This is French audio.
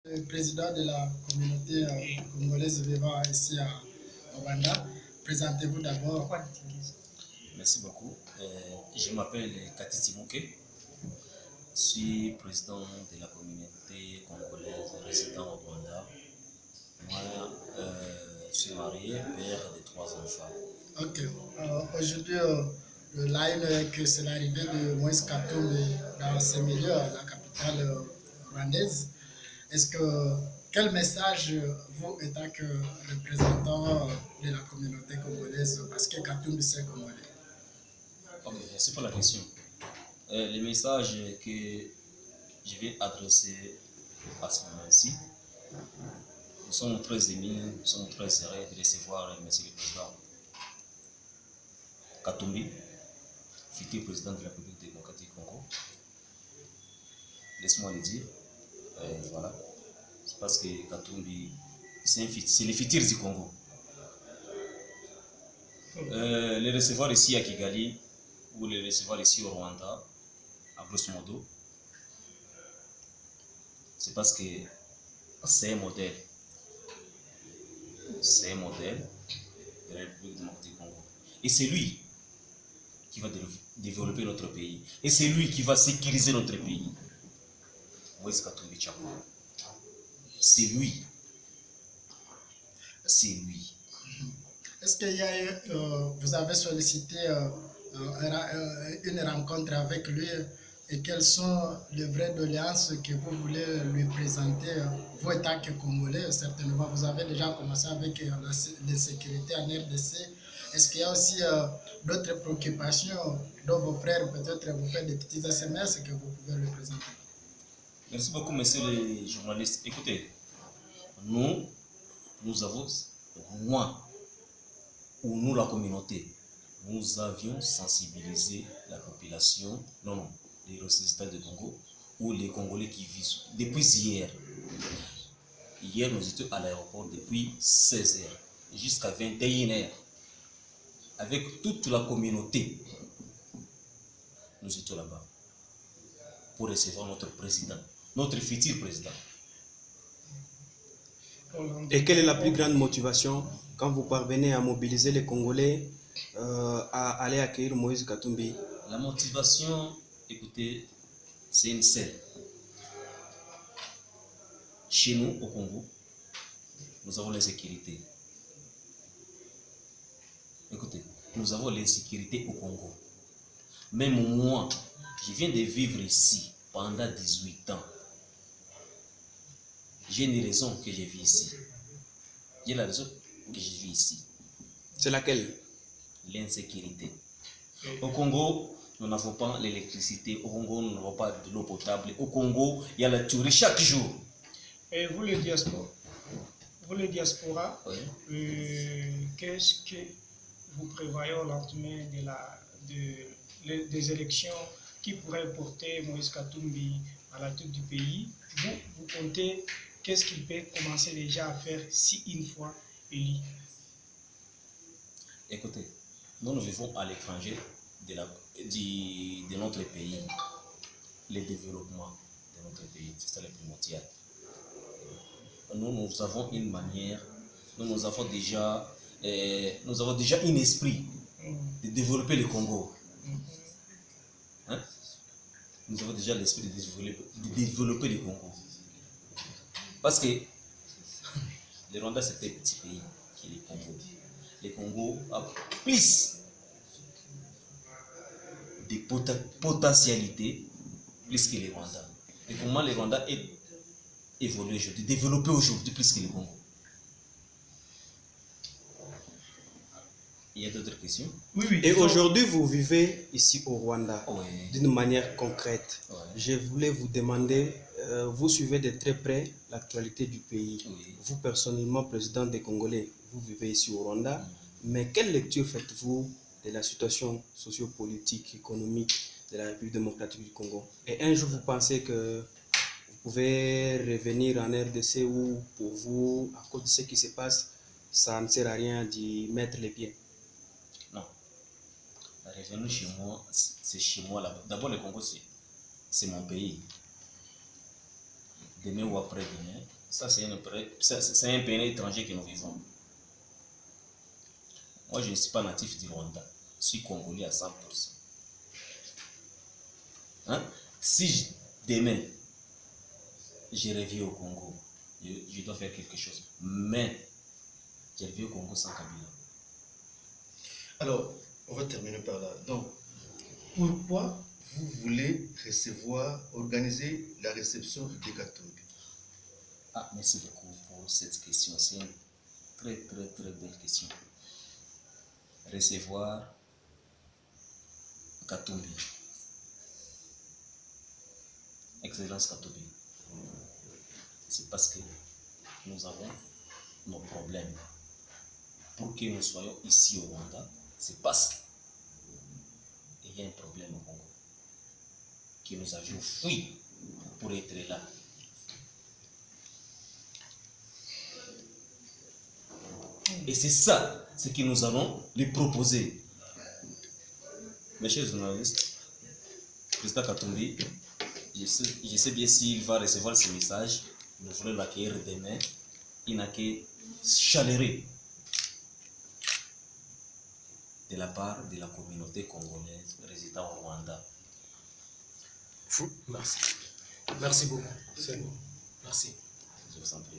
Le président de la communauté congolaise vivant ici à Rwanda. Présentez-vous d'abord. Merci beaucoup. Je m'appelle Katiti Mouké. Je suis président de la communauté congolaise résidant au Rwanda. Moi, je suis marié, père de 3 enfants. Ok. Aujourd'hui, la une est que c'est l'arrivée de Moïse Katumbi dans ce milieu, la capitale rwandaise. Quel message vous, étant que représentant de la communauté congolaise, parce que Katumbi c'est congolais? Ok, merci pour la question. Le message que je vais adresser à ce moment-ci, nous sommes très émus, nous sommes très heureux de recevoir M. le Président Katumbi, futur président de la République démocratique du Congo. Laisse-moi le dire. Voilà. C'est parce que Katumbi, c'est le futur du Congo. Les recevoir ici à Kigali ou les recevoir ici au Rwanda, à grosso modo, c'est parce que c'est un modèle. C'est un modèle de la République démocratique du Congo. Et c'est lui qui va développer notre pays. Et c'est lui qui va sécuriser notre pays. Moïse Katumbi Tchako. C'est lui. C'est lui. Est-ce qu'il y a eu, vous avez sollicité une rencontre avec lui et quelles sont les vraies doléances que vous voulez lui présenter, vous étant que Congolais, certainement, vous avez déjà commencé avec la sécurité en RDC. Est-ce qu'il y a aussi d'autres préoccupations dont vos frères peut-être vous font des petits SMS que vous pouvez lui présenter? Merci beaucoup, monsieur le journaliste. Écoutez, nous avons, moi, ou nous, la communauté, nous avions sensibilisé la population, les ressuscités de Congo, ou les Congolais qui vivent depuis hier. Hier, nous étions à l'aéroport depuis 16h jusqu'à 21h. Avec toute la communauté, nous étions là-bas pour recevoir notre président, notre futur président. Et quelle est la plus grande motivation quand vous parvenez à mobiliser les Congolais à aller accueillir Moïse Katumbi? La motivation, écoutez, c'est une seule. Chez nous, au Congo, nous avons l'insécurité. Écoutez, nous avons l'insécurité au Congo. Même moi, je viens de vivre ici pendant 18 ans. J'ai une raison que je vis ici. J'ai la raison que je vis ici. C'est laquelle? L'insécurité. Au Congo, nous n'avons pas l'électricité. Au Congo, nous n'avons pas de l'eau potable. Au Congo, il y a la tuerie chaque jour. Et vous, les diasporas, oui. Qu'est-ce que vous prévoyez au lendemain des élections qui pourraient porter Moïse Katumbi à la tête du pays? Vous comptez qu'est-ce qu'il peut commencer déjà à faire si une fois élu? Écoutez, nous vivons à l'étranger de notre pays. Le développement de notre pays, c'est ça le primordial. Nous avons une manière, nous avons déjà un esprit de développer le Congo. Hein? Nous avons déjà l'esprit de développer le Congo. Parce que le Rwanda, c'est un petit pays qui est le Congo. Le Congo a plus de potentialités plus que le Rwanda. Et comment le Rwanda est évolué aujourd'hui, développé aujourd'hui plus que le Congo? Il y a d'autres questions? Oui. Et aujourd'hui, vous vivez ici au Rwanda, oui, d'une manière concrète. Oui. Je voulais vous demander, vous suivez de très près l'actualité du pays. Oui. Vous, personnellement, président des Congolais, vous vivez ici au Rwanda. Mais quelle lecture faites-vous de la situation sociopolitique, économique de la République démocratique du Congo? Et un jour, vous pensez que vous pouvez revenir en RDC ou pour vous, à cause de ce qui se passe, ça ne sert à rien d'y mettre les pieds? Non. Revenir chez moi, c'est chez moi là-bas. D'abord, le Congo, c'est mon pays. demain ou après-demain, ça c'est un pays étranger que nous vivons. Moi, je ne suis pas natif du Rwanda, je suis congolais à 100%. Hein? Si demain, je reviens au Congo, je dois faire quelque chose. Mais, je reviens au Congo sans Kabila. Alors, on va terminer par là. Donc, pourquoi vous voulez organiser la réception des Katumbi? Ah, merci beaucoup pour cette question. C'est une très, très, très belle question. Recevoir Katumbi. Excellence Katumbi. C'est parce que nous avons nos problèmes. Pour que nous soyons ici au Rwanda, c'est parce qu'il y a un problème au Congo. Que nous avions fui pour être là. Et c'est ça, ce que nous allons lui proposer. Mes chers journalistes, Président Katumbi, je sais bien s'il va recevoir ce message, nous voulons l'accueillir demain. Il n'a que chaleureux de la part de la communauté congolaise résidant au Rwanda. Merci. Merci beaucoup. C'est bon. Merci. Je vous en prie.